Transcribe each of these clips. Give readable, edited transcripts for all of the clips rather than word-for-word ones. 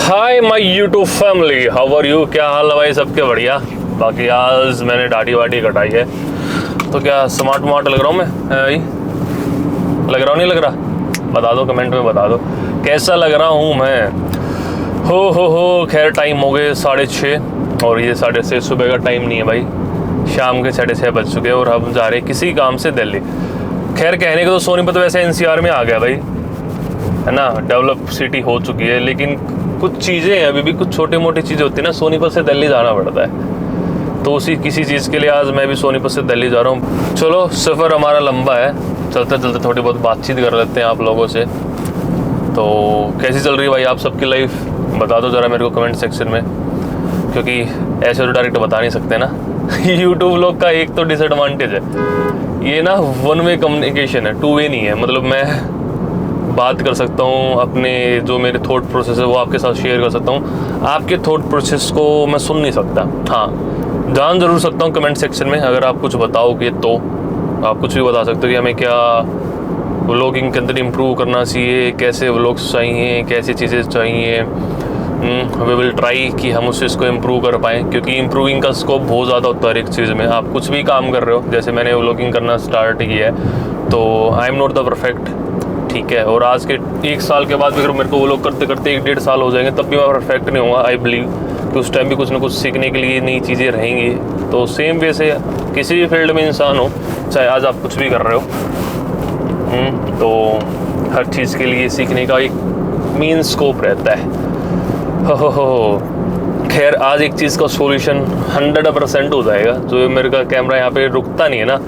Hi my YouTube family, how are you. क्या हाल है भाई, सबके बढ़िया। बाकी आज मैंने दाढ़ी वाड़ी कटाई है, तो क्या स्मार्ट लग रहा हूँ मैं भाई? लग रहा हूँ, नहीं लग रहा? बता दो, कमेंट में बता दो कैसा लग रहा हूँ मैं। हो खैर, टाइम हो गए 6:30 और ये 6:30 सुबह का टाइम नहीं है भाई, शाम के 6:30 बज चुके हैं और हम जा रहे हैं किसी काम से दिल्ली। खैर कहने को तो सोनीपत वैसे एनसीआर में आ गया भाई, है ना, डेवलप सिटी हो चुकी है, लेकिन कुछ चीज़ें हैं अभी भी, कुछ छोटी मोटी चीज़ें होती है ना, सोनीपत से दिल्ली जाना पड़ता है। तो उसी किसी चीज़ के लिए आज मैं भी सोनीपत से दिल्ली जा रहा हूँ। चलो, सफ़र हमारा लंबा है, चलते चलते थोड़ी बहुत बातचीत कर लेते हैं आप लोगों से। तो कैसी चल रही है भाई आप सबकी लाइफ, बता दो ज़रा मेरे को कमेंट सेक्शन में, क्योंकि ऐसे तो डायरेक्ट बता नहीं सकते ना। यूट्यूब लोग का एक तो डिसएडवांटेज है, ये ना वन वे कम्युनिकेशन है, टू वे नहीं है। मतलब मैं बात कर सकता हूँ अपने, जो मेरे थॉट प्रोसेस है वो आपके साथ शेयर कर सकता हूँ, आपके थॉट प्रोसेस को मैं सुन नहीं सकता। हाँ, जान ज़रूर सकता हूँ कमेंट सेक्शन में, अगर आप कुछ बताओगे तो आप कुछ भी बता सकते हो कि हमें क्या व्लॉगिंग के अंदर इम्प्रूव करना चाहिए, कैसे व्लॉग्स चाहिए, कैसी चीज़ें चाहिए। वी विल ट्राई कि हम उस चीज़ को इम्प्रूव कर पाएँ, क्योंकि इम्प्रूविंग का स्कोप बहुत ज़्यादा होता है हर एक चीज़ में। आप कुछ भी काम कर रहे हो, जैसे मैंने व्लॉगिंग करना स्टार्ट किया है, तो I am not the perfect, ठीक है। और आज के 1 साल के बाद भी अगर मेरे को व्लॉग करते करते 1-1.5 साल हो जाएंगे, तब भी मैं परफेक्ट नहीं होगा। आई बिलीव कि उस टाइम भी कुछ ना कुछ सीखने के लिए नई चीज़ें रहेंगी। तो सेम वे से किसी भी फील्ड में इंसान हो, चाहे आज आप कुछ भी कर रहे हो, तो हर चीज़ के लिए सीखने का एक मेन स्कोप रहता है। हो खैर, आज एक चीज़ का सॉल्यूशन 100% हो जाएगा। जो मेरे का कैमरा यहाँ पे रुकता नहीं है ना,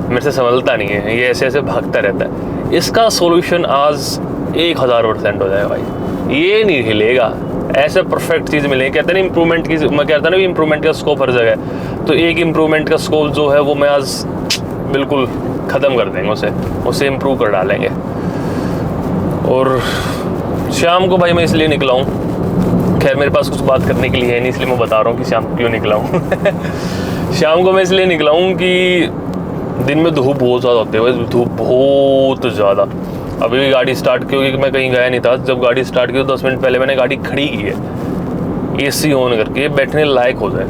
मेरे से संभलता नहीं है, ये ऐसे ऐसे भागता रहता है, इसका सॉल्यूशन आज 1000% हो जाएगा भाई। ये नहीं हिलेगा, ऐसे परफेक्ट चीज़ मिलेगी। कहते हैं ना इम्प्रूवमेंट की, मैं कहता ना भी इम्प्रूवमेंट का स्कोप हर जगह है, तो एक इम्प्रूवमेंट का स्कोप जो है वो मैं आज बिल्कुल ख़त्म कर देंगे, उसे इम्प्रूव कर डालेंगे। और शाम को भाई मैं इसलिए निकला हूँ, खैर मेरे पास कुछ बात करने के लिए है नहीं, इसलिए मैं बता रहा हूँ कि शाम को क्यों निकला हूँ। शाम को मैं इसलिए निकला हूँ कि दिन में धूप बहुत ज़्यादा होती है, धूप बहुत ज़्यादा। अभी भी गाड़ी स्टार्ट की, क्योंकि मैं कहीं गया नहीं था। जब गाड़ी स्टार्ट की तो 10 मिनट पहले मैंने गाड़ी खड़ी की है, AC ऑन करके, बैठने लायक हो जाए।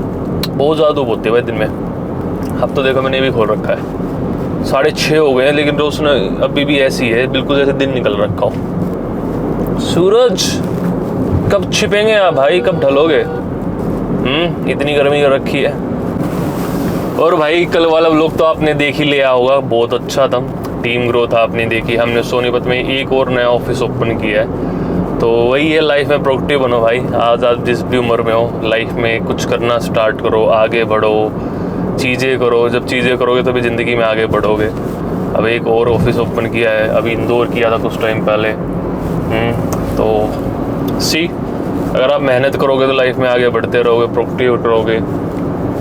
बहुत ज़्यादा धूप होती है भाई दिन में। अब तो देखो मैंने ये भी खोल रखा है, 6:30 हो गए हैं, लेकिन रोशनी अभी भी ऐसी है, बिल्कुल जैसे दिन निकल रखा हो। सूरज कब छिपेंगे आप भाई, कब ढलोगे? इतनी गर्मी कर रखी है। और भाई कल वाला व्लॉग तो आपने देख ही लिया होगा, बहुत अच्छा था। टीम ग्रोथ आपने देखी, हमने सोनीपत में एक और नया ऑफिस ओपन किया है। तो वही है, लाइफ में प्रोडक्टिव बनो भाई। आज आप जिस भी उम्र में हो, लाइफ में कुछ करना स्टार्ट करो, आगे बढ़ो, चीज़ें करो। जब चीज़ें करोगे तभी ज़िंदगी में आगे बढ़ोगे। अब एक और ऑफिस ओपन किया है, अभी इंदौर किया था कुछ टाइम पहले। तो अगर आप मेहनत करोगे तो लाइफ में आगे बढ़ते रहोगे, प्रोडक्टिव रहोगे।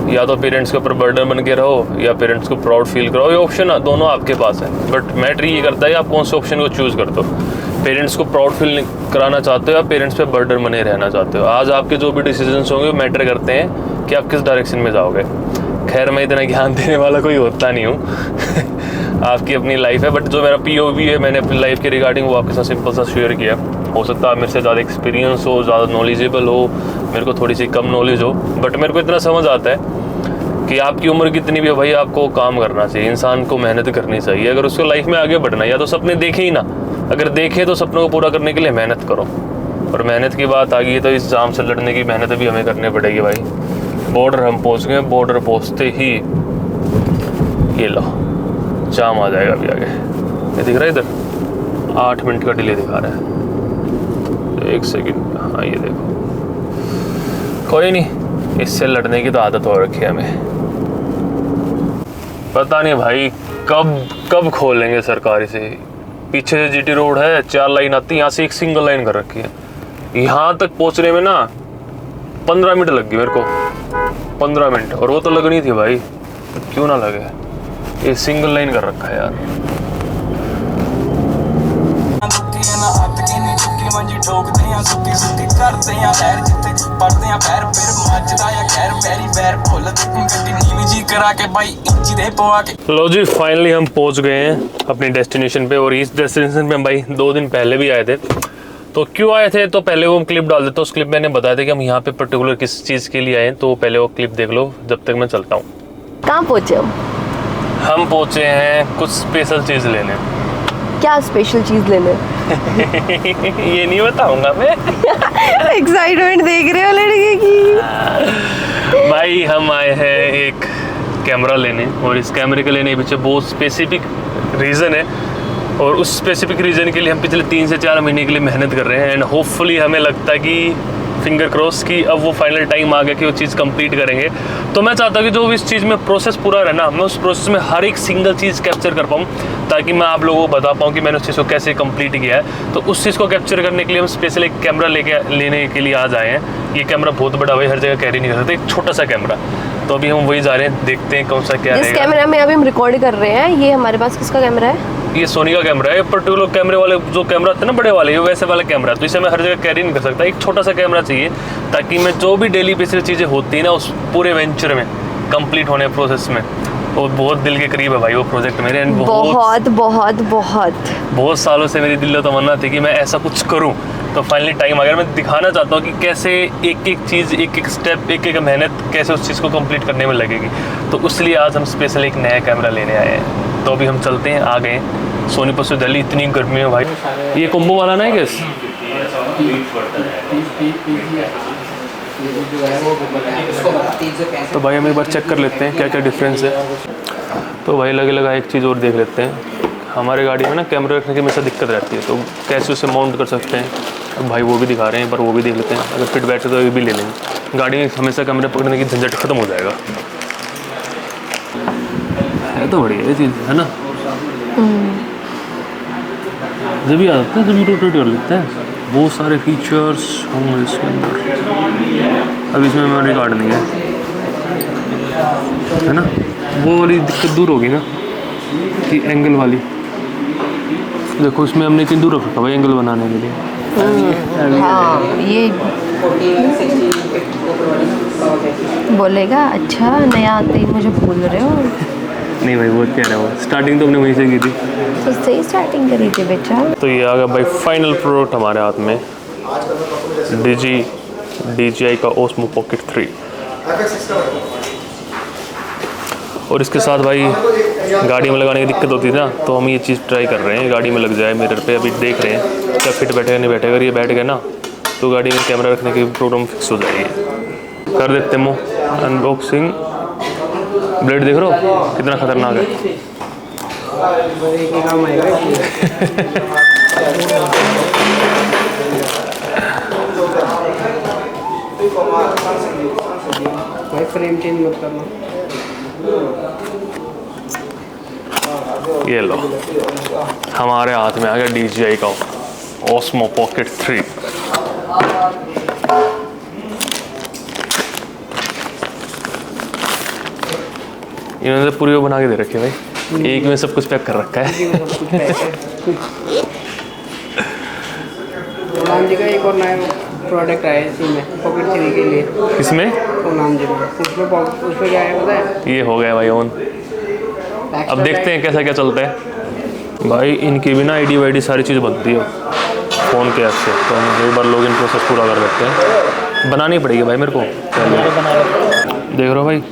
या तो पेरेंट्स के ऊपर बर्डन बन के रहो, या पेरेंट्स को प्राउड फील करो। ये ऑप्शन दोनों आपके पास है, बट मैटर ये करता है आप कौन से ऑप्शन को चूज़ करते हो। पेरेंट्स को प्राउड फील कराना चाहते हो या पेरेंट्स पे बर्डन बने रहना चाहते हो। आज आपके जो भी डिसीजंस होंगे वो मैटर करते हैं कि आप किस डायरेक्शन में जाओगे। खैर मैं इतना ज्ञान देने वाला कोई होता नहीं हूँ। आपकी अपनी लाइफ है, बट जो मेरा POV है, मैंने अपनी लाइफ के रिगार्डिंग वो आपके साथ सिंपल सा शेयर किया। हो सकता है मेरे से ज़्यादा एक्सपीरियंस हो, ज़्यादा नॉलेजेबल हो, मेरे को थोड़ी सी कम नॉलेज हो, बट मेरे को इतना समझ आता है कि आपकी उम्र कितनी भी हो भाई, आपको काम करना चाहिए, इंसान को मेहनत करनी चाहिए। अगर उसको लाइफ में आगे बढ़ना है, या तो सपने देखे ही ना, अगर देखे तो सपनों को पूरा करने के लिए मेहनत करो। और मेहनत की बात आ गई तो इस जाम से लड़ने की मेहनत भी हमें करनी पड़ेगी भाई। बॉर्डर हम पहुँच गए, बॉर्डर पहुँचते ही ये लो जाम आ जाएगा अभी आगे। ये दिख रहा है इधर, 8 मिनट का डिले दिखा रहा है। 1 सेकंड, हाँ ये देखो। कोई नहीं, इससे लड़ने की तो आदत हो रखी है हमें। पता नहीं भाई कब खोलेंगे सरकारी से। पीछे से GT रोड है, 4 लाइन आती है, यहाँ से एक सिंगल लाइन कर रखी है। यहाँ तक पहुँचने में ना 15 मिनट लग गई मेरे को, 15 मिनट। और वो तो लगनी थी भाई, क्यों ना लगे, ये सिंगल लाइन कर रखा है यार। लो जी, फाइनली हम पहुंच गए हैं अपनी डेस्टिनेशन पे। और इस डेस्टिनेशन पे हम भाई 2 दिन पहले भी आए थे, तो क्यों आए थे, तो पहले वो क्लिप डाल देते। उस क्लिप मैंने बताया था कि हम यहाँ पे पर्टिकुलर किस चीज़ के लिए आए हैं, तो पहले वो क्लिप देख लो जब तक मैं चलता हूँ। कहाँ पहुँचे हम पहुँचे हैं कुछ स्पेशल चीज़ लेने। क्या स्पेशल चीज़ लेने? ये नहीं बताऊंगा मैं। एक्साइटमेंट देख रहे हो लड़के की। भाई हम आए हैं एक कैमरा लेने, और इस कैमरे के लेने के पीछे बहुत स्पेसिफिक रीज़न है, और उस स्पेसिफिक रीज़न के लिए हम पिछले 3 से 4 महीने के लिए मेहनत कर रहे हैं। एंड होपफुली हमें लगता है कि फिंगर क्रॉस कि अब वो फाइनल टाइम आ गया कि वो चीज़ कंप्लीट करेंगे। तो मैं चाहता हूँ कि जो भी इस चीज़ में प्रोसेस पूरा रहना, मैं उस प्रोसेस में हर एक सिंगल चीज़ कैप्चर कर पाऊँ, ताकि मैं आप लोगों को बता पाऊँ कि मैंने उस चीज़ को कैसे कंप्लीट किया है। तो उस चीज़ को कैप्चर करने के लिए हम स्पेशल एक कैमरा लेने के लिए आज आए हैं। ये कैमरा बहुत बड़ा भाई, हर जगह कैरी नहीं कर सकते, एक छोटा सा कैमरा। तो अभी हम वही जा रहे हैं, देखते हैं कौन सा क्या जिस कैमरा में अभी हम रिकॉर्ड कर रहे हैं, ये हमारे पास किसका कैमरा है? ये सोनी का कैमरा है। पर्टिकुलर कैमरे वाले जो कैमरा होते हैं ना बड़े वाले, ये वैसे वाला कैमरा है। तो इसे मैं हर जगह कैरी नहीं कर सकता, एक छोटा सा कैमरा चाहिए, ताकि मैं जो भी डेली बेसिस चीज़ें होती है ना उस पूरे वेंचर में कंप्लीट होने प्रोसेस में, और बहुत दिल के करीब है भाई वो प्रोजेक्ट मेरे। बहुत बहुत बहुत बहुत सालों से मेरी दिल तमन्ना थी कि मैं ऐसा कुछ करूं। तो फाइनली टाइम आ गया। मैं दिखाना चाहता हूँ कि कैसे एक एक चीज़, एक एक स्टेप, एक एक मेहनत कैसे उस चीज़ को कंप्लीट करने में लगेगी। तो इसलिए आज हम स्पेशल एक नया कैमरा लेने आए हैं। तो अभी हम चलते हैं, आ गए सोनीपत से दिल्ली। इतनी गर्मी है भाई। ये कोम्बो वाला ना है कैस? तो भाई हम एक बार चेक कर लेते हैं क्या क्या डिफरेंस है। तो भाई लगे लगा एक चीज़ और देख लेते हैं। हमारे गाड़ी में ना कैमरा रखने की हमेशा दिक्कत रहती है, तो कैसे उसे माउंट कर सकते हैं। अब भाई वो भी दिखा रहे हैं, पर वो भी देख लेते हैं। अगर फिट बैठे तो ये भी ले लेंगे। गाड़ी में हमेशा कैमरा पकड़ने की झंझट खत्म हो जाएगा। है तो बढ़िया ये चीज़, है ना? जब भी आता है जब रोटेट कर लेते हैं। बहुत सारे फीचर्स होंगे इसके अंदर। अब इसमें मेमोरी कार्ड नहीं है ना? वो वाली दिक्कत दूर होगी ना कि एंगल वाली। देखो इसमें हमने इतनी दूर रखा भाई एंगल बनाने के लिए। हाँ ये बोलेगा अच्छा नया आते ही मुझे भूल रहे हो। नहीं भाई वो क्या है, वो स्टार्टिंग तो हमने वहीं से की थी, तो सही स्टार्टिंग करी थी बेटा। तो ये आ गया भाई फाइनल प्रोडक्ट हमारे हाथ में, DJI का Osmo Pocket 3। और इसके साथ भाई गाड़ी में लगाने की दिक्कत होती थी ना, तो हम ये चीज़ ट्राई कर रहे हैं गाड़ी में लग जाए मिरर पे। अभी देख रहे हैं क्या फिट बैठेगा नहीं बैठेगा। अगर ये बैठ गया ना तो गाड़ी में कैमरा रखने की प्रॉब्लम फिक्स हो जाएगी। कर देते हैं अनबॉक्सिंग। ब्लेड देख रहे हो कितना खतरनाक है। फ्रेम चेंज मत करना। ये लो हमारे हाथ में आ गया DJI का Osmo Pocket 3। इन्होंने पूरी वो बना के दे रखी है भाई, एक में सब कुछ पैक कर रखा है। नाम जी का एक और नया प्रोडक्ट आया है इसी में Pocket 3 के लिए। इसमें तो नाम जी में उसमें क्या है पता है? ये हो गया भाई ऑन। अब देखते हैं कैसा क्या चलता है भाई। इनकी भी ना ID वाईडी सारी चीज़ बनती है फ़ोन के ऐप से। तो हम एक बार लॉगिन प्रोसेस पूरा कर लेते हैं। बनानी पड़ेगी भाई मेरे को। देख रहे हो भाई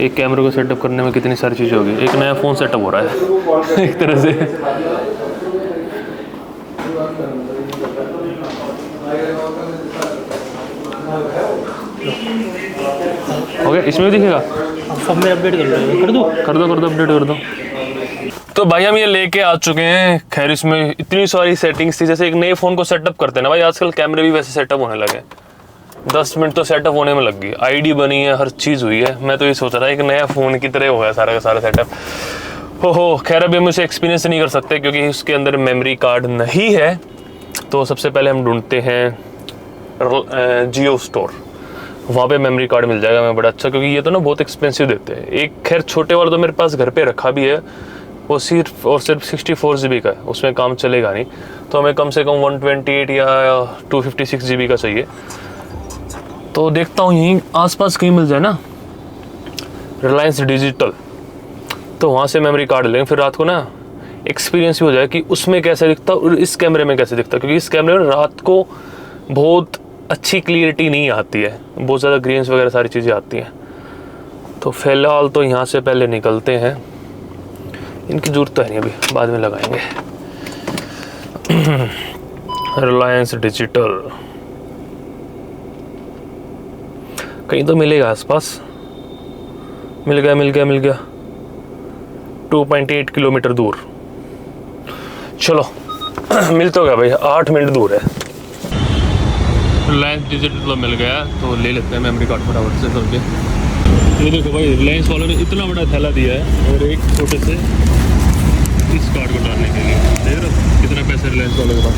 एक कैमरे को सेटअप करने में कितनी सारी चीज़ें होगी। एक नया फ़ोन सेटअप हो रहा है एक तरह से। ओके इसमें भी दिखेगा। सब में अपडेट कर दो अपडेट कर दो। तो भाई हम ये लेके आ चुके हैं। खैर इसमें इतनी सारी सेटिंग्स थी, जैसे एक नए फ़ोन को सेटअप करते हैं ना भाई, आजकल कैमरे भी वैसे सेटअप होने लगे। 10 मिनट तो सेटअप होने में लग गई। ID बनी है, हर चीज़ हुई है। मैं तो ये सोच रहा था एक नया फ़ोन की तरह हो गया सारा का सारा सेटअप। हो खैर अभी हम उसे एक्सपीरियंस नहीं कर सकते क्योंकि उसके अंदर मेमोरी कार्ड नहीं है। तो सबसे पहले हम ढूंढते हैं जियो स्टोर, वहाँ पे मेमोरी कार्ड मिल जाएगा हमें बड़ा अच्छा, क्योंकि ये तो ना बहुत एक्सपेंसिव देते हैं। एक खैर छोटे वाला तो मेरे पास घर पे रखा भी है, वो सिर्फ 64 GB का है, उसमें काम चलेगा नहीं। तो हमें कम से कम 128 या 256 GB का चाहिए। तो देखता हूँ यहीं आसपास कहीं मिल जाए ना, रिलायंस डिजिटल, तो वहाँ से मेमोरी कार्ड लेंगे। फिर रात को ना एक्सपीरियंस भी हो जाए कि उसमें कैसे दिखता और इस कैमरे में कैसे दिखता, क्योंकि इस कैमरे में रात को बहुत अच्छी क्लियरिटी नहीं आती है, बहुत ज़्यादा ग्रेन्स वगैरह सारी चीज़ें आती हैं। तो फ़िलहाल तो यहाँ से पहले निकलते हैं, इनकी ज़रूरत तो है नहीं, अभी बाद में लगाएंगे। रिलायंस डिजिटल कहीं तो मिलेगा आसपास। मिल गया 2.8 किलोमीटर दूर। चलो मिल तो गया भाई, 8 मिनट दूर है। रिलायंस डिजिटल तो मिल गया, तो ले लेते हैं मेमोरी कार्ड फटाफट से करके। ये देखो भाई, रिलायंस वालों ने इतना बड़ा थैला दिया है और एक छोटे से इस कार्ड को डालने के लिए। देख रहे हो कितना पैसा रिलायंस वालों के पास।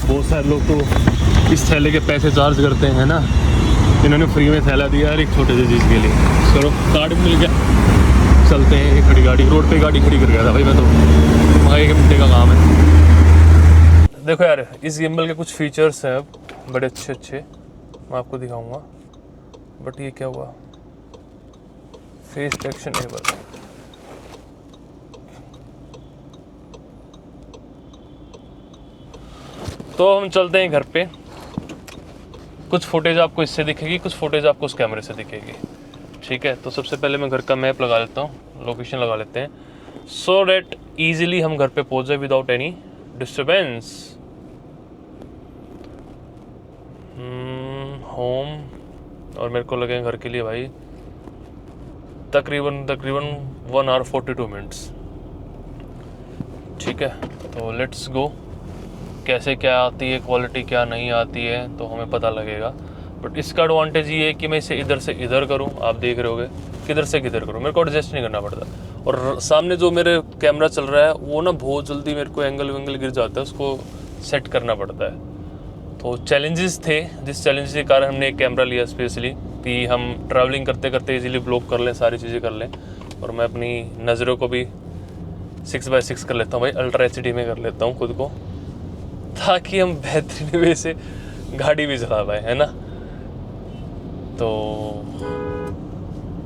बहुत सारे लोग तो इस थैले के पैसे चार्ज करते हैं ना, इन्होंने फ्री में थैला दिया है एक छोटे से चीज़ के लिए। चलो कार्ड मिल गया, चलते हैं। एक खड़ी गाड़ी रोड पे गाड़ी खड़ी कर गया था भाई मैं तो, वहाँ 1 घंटे का काम है। देखो यार, इस गिम्बल के कुछ फीचर्स हैं बड़े अच्छे, मैं आपको दिखाऊंगा। बट ये क्या हुआ, फेस डिटेक्शन एबल। तो हम चलते हैं घर पे। कुछ फुटेज आपको इससे दिखेगी, कुछ फुटेज आपको उस कैमरे से दिखेगी, ठीक है। तो सबसे पहले मैं घर का मैप लगा लेता हूँ, लोकेशन लगा लेते हैं, सो डैट ईजिली हम घर पे पहुँच जाए विदाउट एनी डिस्टर्बेंस। होम, और मेरे को लगे घर के लिए भाई तकरीबन 1 आवर 42 मिनट्स, ठीक है। तो लेट्स गो। कैसे क्या आती है क्वालिटी, क्या नहीं आती है, तो हमें पता लगेगा। बट इसका एडवांटेज ये है कि मैं इसे इधर से इधर करूं, आप देख रहे होगे किधर से किधर करूं, मेरे को एडजस्ट नहीं करना पड़ता। और सामने जो मेरे कैमरा चल रहा है वो ना बहुत जल्दी मेरे को एंगल वेंगल गिर जाता है, उसको सेट करना पड़ता है। तो चैलेंजेस थे, जिस चैलेंज के कारण हमने एक कैमरा लिया स्पेशली, कि हम ट्रैवलिंग करते करते इजीली ब्लॉक कर लें, सारी चीज़ें कर लें। और मैं अपनी नज़रों को भी 6x6 कर लेता हूँ भाई, अल्ट्रा HD में कर लेता हूँ खुद को, ताकि हम बेहतरीन वे से गाड़ी भी चला पाए, है ना। तो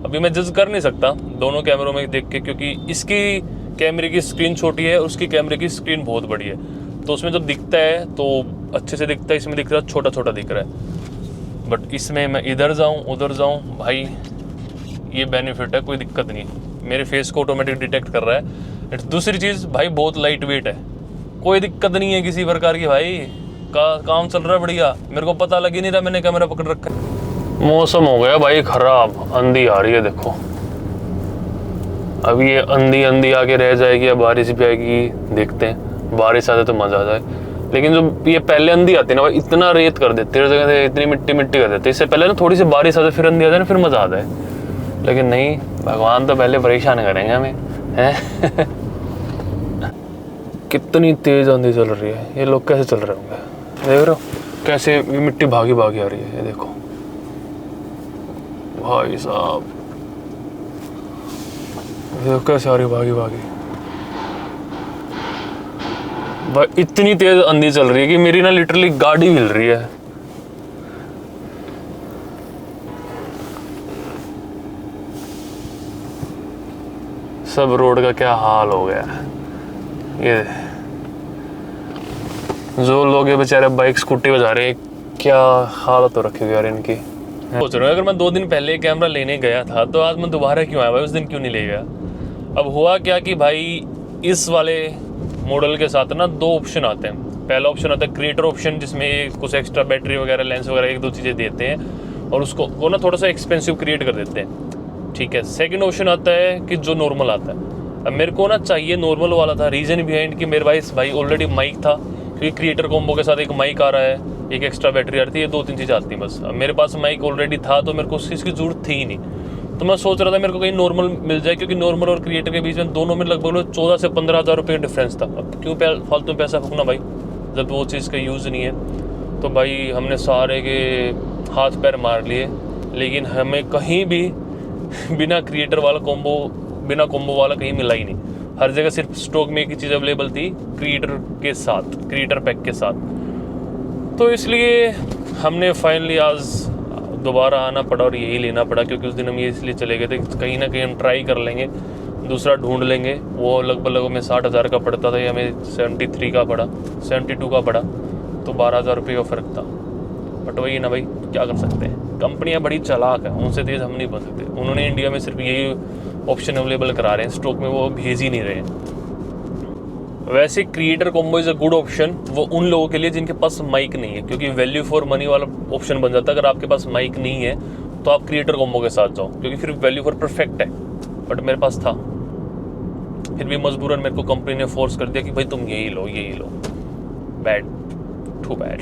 अभी मैं जज कर नहीं सकता दोनों कैमरों में देख के, क्योंकि इसकी कैमरे की स्क्रीन छोटी है, उसकी कैमरे की स्क्रीन बहुत बड़ी है। तो उसमें जब दिखता है तो अच्छे से दिखता है, इसमें दिख रहा है छोटा छोटा दिख रहा है। बट इसमें मैं इधर जाऊँ उधर जाऊँ भाई, ये बेनिफिट है, कोई दिक्कत नहीं, मेरे फेस को ऑटोमेटिक डिटेक्ट कर रहा है। दूसरी चीज़ भाई, बहुत लाइट वेट है, कोई दिक्कत नहीं है किसी प्रकार की भाई, काम चल रहा है बढ़िया, मेरे को पता लग ही नहीं रहा मैंने कैमरा पकड़ रखा है। मौसम हो गया भाई ख़राब, आंधी आ रही है देखो। अब ये आंधी आके रह जाएगी या बारिश भी आएगी, देखते हैं। बारिश आते तो मज़ा आ जाए, लेकिन जो ये पहले आंधी आती है ना भाई, इतना रेत कर देते हैं जगह से, इतनी मिट्टी कर देते हैं। इससे पहले ना थोड़ी सी बारिश आ जाए, फिर आंधी आ जाए ना, फिर मज़ा आ जाए। लेकिन नहीं, भगवान तो पहले परेशान करेंगे हमें, हैं। कितनी तेज आंधी चल रही है, ये लोग कैसे चल रहे होंगे, देख रहे हो कैसे मिट्टी भागी भागी आ रही है, ये देखो भाई साहब, ये कैसे आ रही है भागी भागी भाई। इतनी तेज आंधी चल रही है कि मेरी ना लिटरली गाड़ी हिल रही है। सब रोड का क्या हाल हो गया है। ये जो लोग ये बेचारे बाइक स्कूटी बजा रहे हैं, क्या हालत हो रखी है यार इनकी। सोच रहा हूँ अगर मैं 2 दिन पहले कैमरा लेने गया था तो आज मैं दोबारा क्यों आया भाई, उस दिन क्यों नहीं ले गया। अब हुआ क्या कि भाई इस वाले मॉडल के साथ ना 2 ऑप्शन आते हैं। पहला ऑप्शन आता है क्रिएटर ऑप्शन, जिसमें कुछ एक्स्ट्रा बैटरी वगैरह, लेंस वगैरह 1-2 चीज़ें देते हैं और उसको वो ना थोड़ा सा एक्सपेंसिव क्रिएट कर देते हैं, ठीक है। सेकंड ऑप्शन आता है कि जो नॉर्मल आता है। अब मेरे को ना चाहिए नॉर्मल वाला था, रीज़न बिहाइंड कि मेरे पास भाई ऑलरेडी माइक था, क्योंकि क्रिएटर कॉम्बो के साथ एक माइक आ रहा है, एक एक्स्ट्रा बैटरी आती है, ये 2-3 चीज़ें आती हैं बस। अब मेरे पास माइक ऑलरेडी था तो मेरे को उस चीज़ की जरूरत थी ही नहीं। तो मैं सोच रहा था मेरे को कहीं नॉर्मल मिल जाए, क्योंकि नॉर्मल और क्रिएटर के बीच में दोनों में लगभग 14 से 15 हज़ार रुपये का डिफरेंस था। अब क्यों फालतू पैसा फूकना भाई, जब वो चीज़ का यूज़ नहीं है। तो भाई हमने सारे के हाथ पैर मार लिए, लेकिन हमें कहीं भी बिना क्रिएटर वाला कॉम्बो, बिना कॉम्बो वाला कहीं मिला ही नहीं। हर जगह सिर्फ स्टॉक में एक ही चीज़ अवेलेबल थी, क्रिएटर के साथ, क्रिएटर पैक के साथ। तो इसलिए हमने फाइनली आज दोबारा आना पड़ा और यही लेना पड़ा, क्योंकि उस दिन हम ये इसलिए चले गए थे कहीं ना कहीं हम ट्राई कर लेंगे दूसरा ढूंढ लेंगे, वो लगभग हमें 60,000 का पड़ता था, ये हमें 73 का पड़ा, 72 का पड़ा, तो 12,000 रुपये का फ़र्क था। बट वही ना भाई, क्या कर सकते हैं, कंपनियां बड़ी चालाक है, उनसे तेज़ हम नहीं बन सकते। उन्होंने इंडिया में सिर्फ यही ऑप्शन अवेलेबल करा रहे हैं, स्टॉक में वो भेज ही नहीं रहे हैं। वैसे creator combo is a good option वो उन लोगों के लिए जिनके पास माइक नहीं है, क्योंकि वैल्यू फॉर मनी वाला ऑप्शन बन जाता है। अगर आपके पास माइक नहीं है तो आप क्रिएटर कॉम्बो के साथ जाओ, क्योंकि फिर वैल्यू फॉर परफेक्ट है। बट मेरे पास था, फिर भी मजबूरन मेरे को कंपनी ने फोर्स कर दिया कि भाई तुम यही लो, यही लो। Bad, to bad.